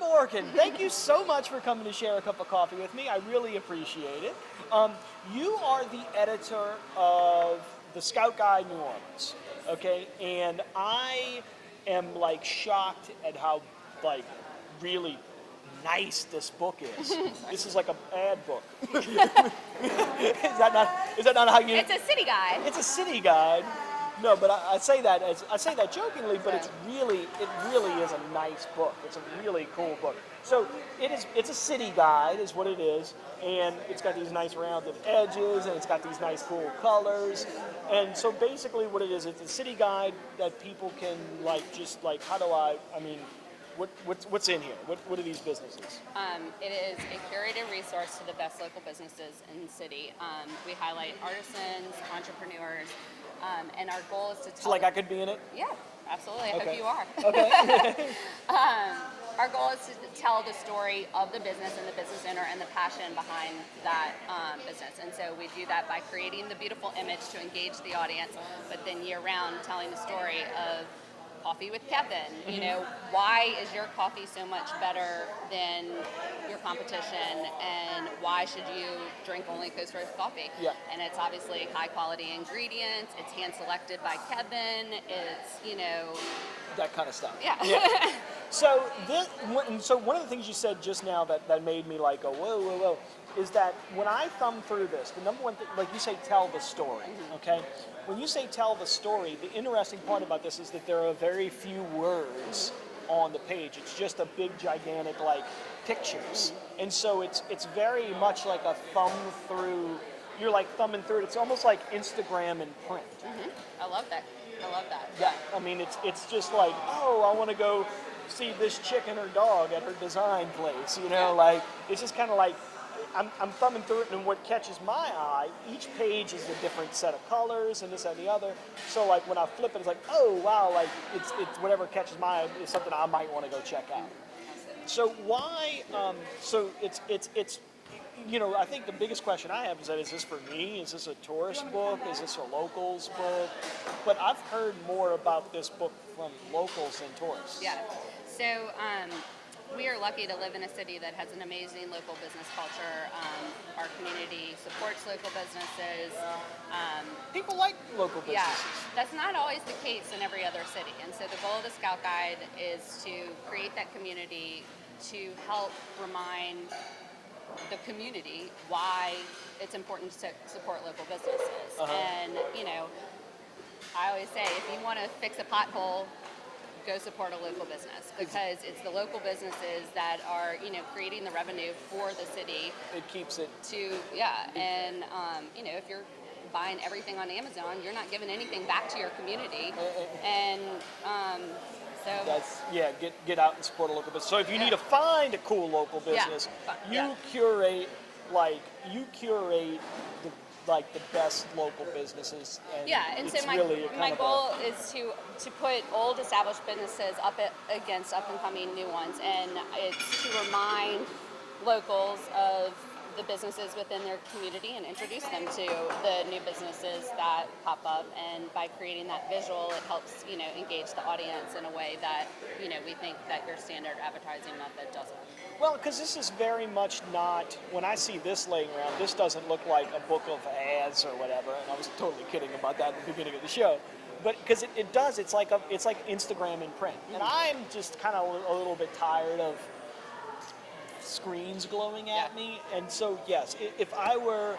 Morgan, thank you so much for coming to share a cup of coffee with me. I really appreciate it. You are the editor of the Scout Guide New Orleans, okay? And I am like shocked at how like really nice this book is. This is like a bad book. Is that not how you? It's a city guide. It's a city guide. No, but I say that jokingly, but it really is a nice book. It's a really cool book. So it's a city guide is what it is, and it's got these nice rounded edges, and it's got these nice cool colors. And so basically what it is, it's a city guide that people can what's in here? What are these businesses? It is a curated resource to the best local businesses in the city. We highlight artisans, entrepreneurs, and our goal is to tell... So like I could be in it? Yeah, absolutely. I Okay. hope you are. Okay. Our goal is to tell the story of the business and the business owner and the passion behind that business. And so we do that by creating the beautiful image to engage the audience, but then year round telling the story of Coffee with Kevin. You know, why is your coffee so much better than your competition, and why should you drink only Coast Roast coffee? Yeah. And it's obviously high quality ingredients, it's hand selected by Kevin, it's, you know, That kind of stuff. yeah. So one of the things you said just now that made me like go whoa, is that when I thumb through this, the number one thing, like you say, tell the story, okay? When you say tell the story, the interesting part about this is that there are very few words on the page. It's just a big, gigantic, like, pictures. And so it's very much like a thumb through, you're like thumbing through it. It's almost like Instagram in print. I love that. Yeah, I mean, it's just like, oh, I want to go see this chick and her dog at her design place, you know, like, it's just kind of like, I'm thumbing through it, and what catches my eye, each page is a different set of colors and this and the other. So like when I flip it, it's like, oh wow, like it's whatever catches my eye is something I might want to go check out. So why? So it's you know, I think the biggest question I have is that, is this for me? Is this a tourist book? Is this a locals book? But I've heard more about this book from locals than tourists. Yeah. So we are lucky to live in a city that has an amazing local business culture. Our community supports local businesses. People like local businesses. Yeah, that's not always the case in every other city. And so the goal of the Scout Guide is to create that community, to help remind the community why it's important to support local businesses. And, you know, I always say, if you want to fix a pothole, go support a local business, because it's the local businesses that are, you know, creating the revenue for the city. It keeps it to, and, you know, if you're buying everything on Amazon, you're not giving anything back to your community. And so that's get out and support a local business. So if you need to find a cool local business, you curate the best local businesses. And and so my goal is to put old established businesses up against up and coming new ones, and it's to remind locals of the businesses within their community and introduce them to the new businesses that pop up. And by creating that visual, it helps, you know, engage the audience in a way that, you know, we think that your standard advertising method doesn't. Well, because this is very much not, when I see this laying around, this doesn't look like a book of ads or whatever, and I was totally kidding about that at the beginning of the show. But because it does, it's like Instagram in print. And I'm just kind of a little bit tired of screens glowing at me. And so, yes, if I were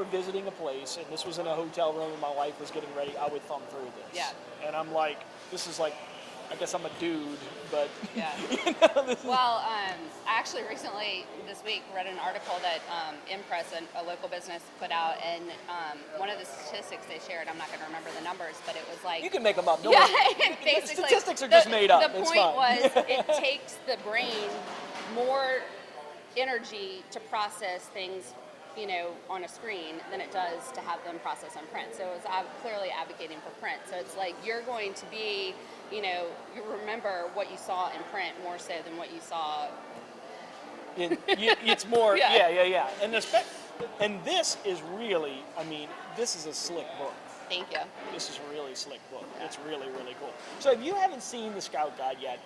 visiting a place and this was in a hotel room and my wife was getting ready, I would thumb through this. Yeah. And I'm like, this is like, I guess I'm a dude, but yeah. You know, Well, I actually recently this week read an article that Impress, a local business, put out, and one of the statistics they shared, I'm not going to remember the numbers, but it was like, you can make them up. No basically, statistics are just made up. The it's point fine. was it takes the brain more energy to process things, you know, on a screen than it does to have them processed on print. So it was clearly advocating for print. So it's like you're going to be, you know, you remember what you saw in print more so than what you saw. It's more, yeah. And this is really, I mean, this is a slick book. Thank you. This is a really slick book. It's really, really cool. So if you haven't seen the Scout Guide yet,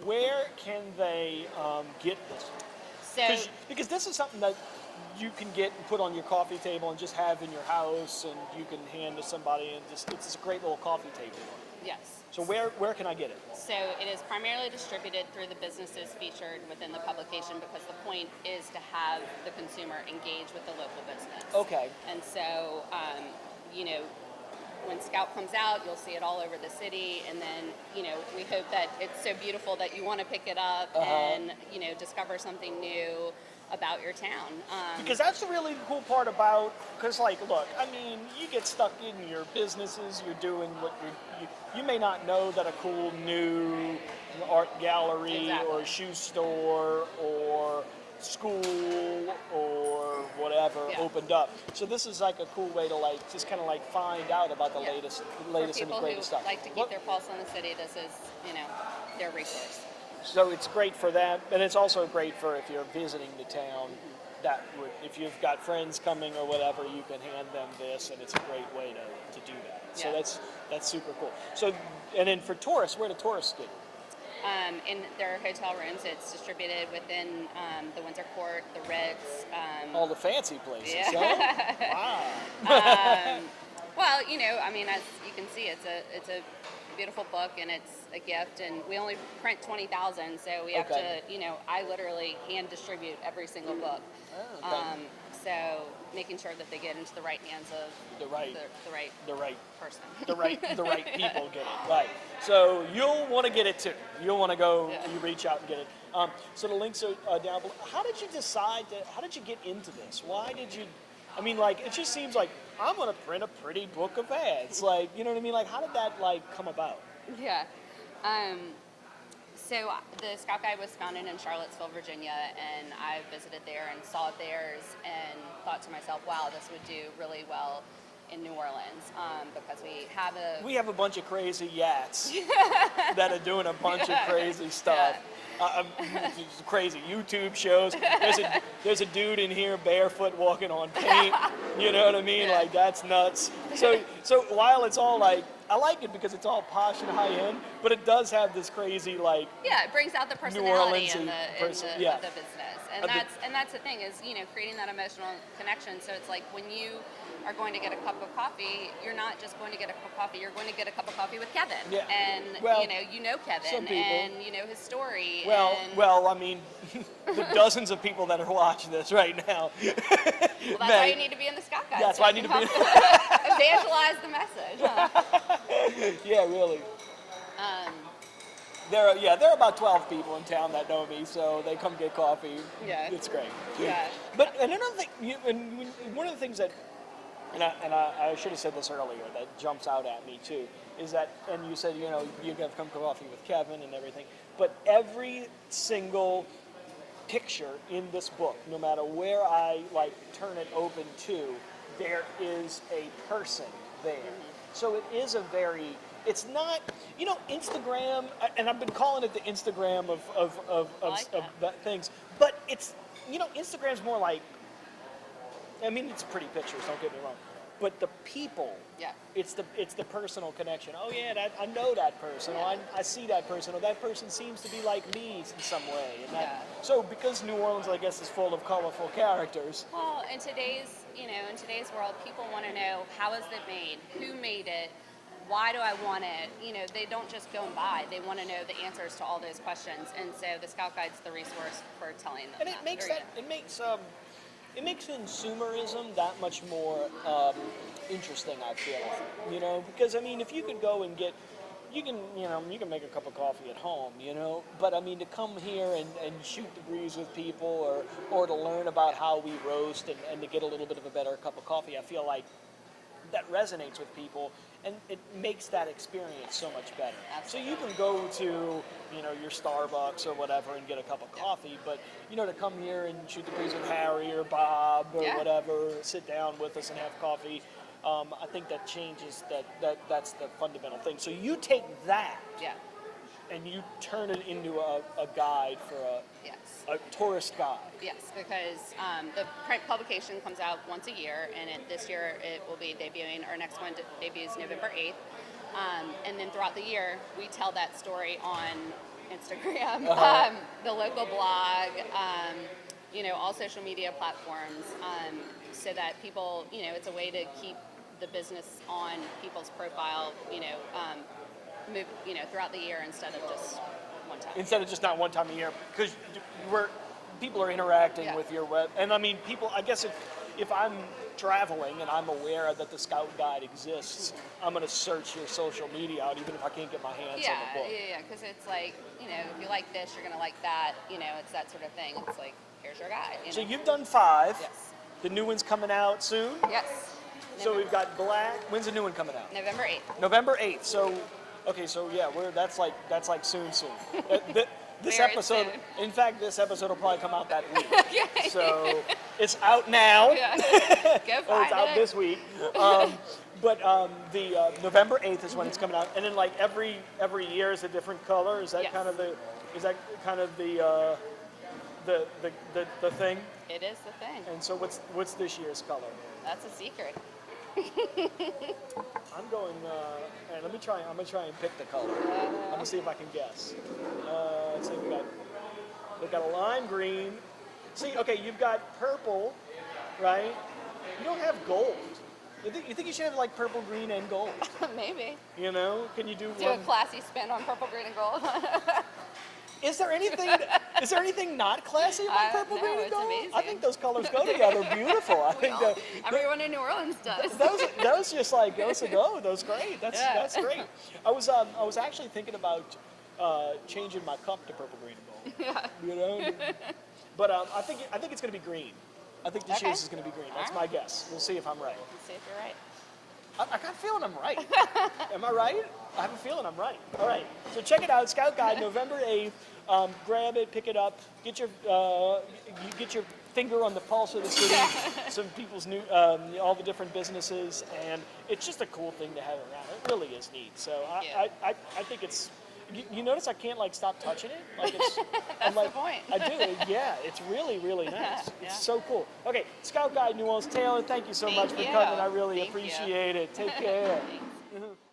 Where can they get this? So Because this is something that you can get and put on your coffee table and just have in your house, and you can hand to somebody, and it's a great little coffee table. yes. So where can I get it? So it is primarily distributed through the businesses featured within the publication because the point is to have the consumer engage with the local business. Okay. And so, you know, when Scout comes out, you'll see it all over the city, and then, you know, we hope that it's so beautiful that you want to pick it up and, you know, discover something new about your town. Because that's the really cool part about, because like, look, I mean, you get stuck in your businesses, you're doing what you may not know that a cool new art gallery Exactly. or shoe store or school or whatever Yeah. opened up. So this is like a cool way to like just kind of like find out about the Yeah. latest For and the people greatest who stuff. like to keep their pulse on the city, this is, you know, their resource. So it's great for that, and it's also great for if you're visiting the town. That would, if you've got friends coming or whatever, you can hand them this, and it's a great way to do that. So Yeah. that's super cool. So, and then for tourists, where do tourists get it? In their hotel rooms, it's distributed within the Windsor Court, the Ritz. All the fancy places. Yeah. Huh? Wow. Well, you know, I mean, as you can see, it's a beautiful book, and it's a gift, and we only print 20,000, so we have Okay. to, you know, I literally hand distribute every single book. Oh, okay. So making sure that they get into the right hands of The right- the right the right person. the right people get it right. So you'll want to get it too. You'll want to go. Yeah. You reach out and get it. So the links are down below. How did you decide to? How did you get into this? Why did you? I mean, like it just seems like I'm going to print a pretty book of ads. Like you know what I mean? Like how did that like come about? Yeah. So the Scout Guide was founded in Charlottesville, Virginia, and I visited there and saw theirs and thought to myself, wow, this would do really well in New Orleans because We have a bunch of crazy yats that are doing a bunch of crazy stuff. Crazy YouTube shows. There's a dude in here barefoot walking on paint. You know what I mean? Yeah. Like that's nuts. So while it's all like I like it because it's all posh and high end, but it does have this crazy like Yeah, it brings out the personality Orleans-y in yeah. the business, The- and that's the thing is, you know, creating that emotional connection. So it's like when you are going to get a cup of coffee, you're not just going to get a cup of coffee. You're going to get a cup of coffee with Kevin, Yeah. and Well, you know Kevin, some people. and you know his story. and, Well, I mean, the dozens of people that are watching this right now. well, that's why you need to be in the Scout Guide. That's so why I you need can to be. help evangelize the message. Huh? Yeah, really. There are about 12 people in town that know me, so they come get coffee. Yeah. It's great. Yeah. But and another thing, one of the things that, and I should have said this earlier, that jumps out at me too, is that, and you said, you know, you have come coffee with Kevin and everything, but every single picture in this book, no matter where I like turn it open to, there is a person there. So it is a very, it's not, you know, Instagram, and I've been calling it the Instagram I like that things, but it's, you know, Instagram's more like, I mean, it's pretty pictures, don't get me wrong, but the people, Yeah. it's the personal connection. Oh yeah, I know that person, or I see that person, or that person seems to be like me in some way. And that, Yeah. So because New Orleans, I guess, is full of colorful characters. Well, in today's world, people want to know how is it made, who made it, why do I want it? You know, they don't just go and buy. They want to know the answers to all those questions, and so the Scout Guide's the resource for telling them And that. it makes There that you it makes consumerism that much more interesting. I feel like, you know, because I mean, if you could go and get, you can make a cup of coffee at home, you know, but I mean to come here and shoot the breeze with people, or to learn about how we roast and to get a little bit of a better cup of coffee, I feel like that resonates with people, and it makes that experience so much better. So you can go to, you know, your Starbucks or whatever and get a cup of coffee, but you know, to come here and shoot the breeze with Harry or Bob or Yeah. whatever, sit down with us and have coffee, I think that changes that's the fundamental thing. So you take that Yeah. and you turn it into a guide for Yes. a tourist guide. Yes, because the print publication comes out once a year, and this year it will be debuting. Our next one debuts November 8th. And then throughout the year, we tell that story on Instagram, the local blog, all social media platforms, so that people, it's a way to keep the business on people's profile, move, throughout the year instead of just one time. Instead of just not one time a year, because people are interacting Yeah. with your web, and I mean, people. I guess if I'm traveling and I'm aware that the Scout Guide exists, I'm going to search your social media out, even if I can't get my hands on the book. Yeah, because it's like, if you like this, you're gonna like that. It's that sort of thing. It's like, here's your guide. So you've done 5. Yes. The new one's coming out soon. Yes. So we've got black. When's the new one coming out? November 8th. November 8th. So, okay, so yeah, that's like soon. This Very episode, soon. in fact, this episode will probably come out that week. Okay. So it's out now. Yeah. Go Or find it's out it. this week. But the November 8th is when it's coming out, and then like every year is a different color. Is that Yes. kind of the the thing? It is the thing. And so what's this year's color? That's a secret. I'm going. And let me try. I'm gonna try and pick the color. I'm gonna see if I can guess. Let's see. We've got a lime green. See, okay, you've got purple, right? You don't have gold. You think you should have like purple, green, and gold? Maybe. Can you do Do one? a classy spin on purple, green, and gold. Is there anything not classy about purple, no, green, and it's gold? I amazing. think those colors go together beautiful. I think that Everyone in New Orleans does. those just like goes to go. Those great. That's great. I was actually thinking about changing my cup to purple, green, and gold. Yeah. But I think it's going to be green. I think the Okay. shoes is going to be green. That's All my right. guess. We'll see if I'm right. Let's see if you're right. I got a feeling I'm right. Am I right? I have a feeling I'm right. All right. So check it out. Scout Guide, November 8th. Grab it, pick it up. Get your finger on the pulse of the city. Some people's new, all the different businesses, and it's just a cool thing to have around. It really is neat. So Yeah. I think it's. You notice I can't like stop touching it. Like it's. That's I'm like, the point. I do. Yeah. It's really nice. Yeah. It's so cool. Okay, Scout Guide New Orleans. Taylor, thank you so Thank much for you. coming. I really Thank you. appreciate it. Take care. Thanks.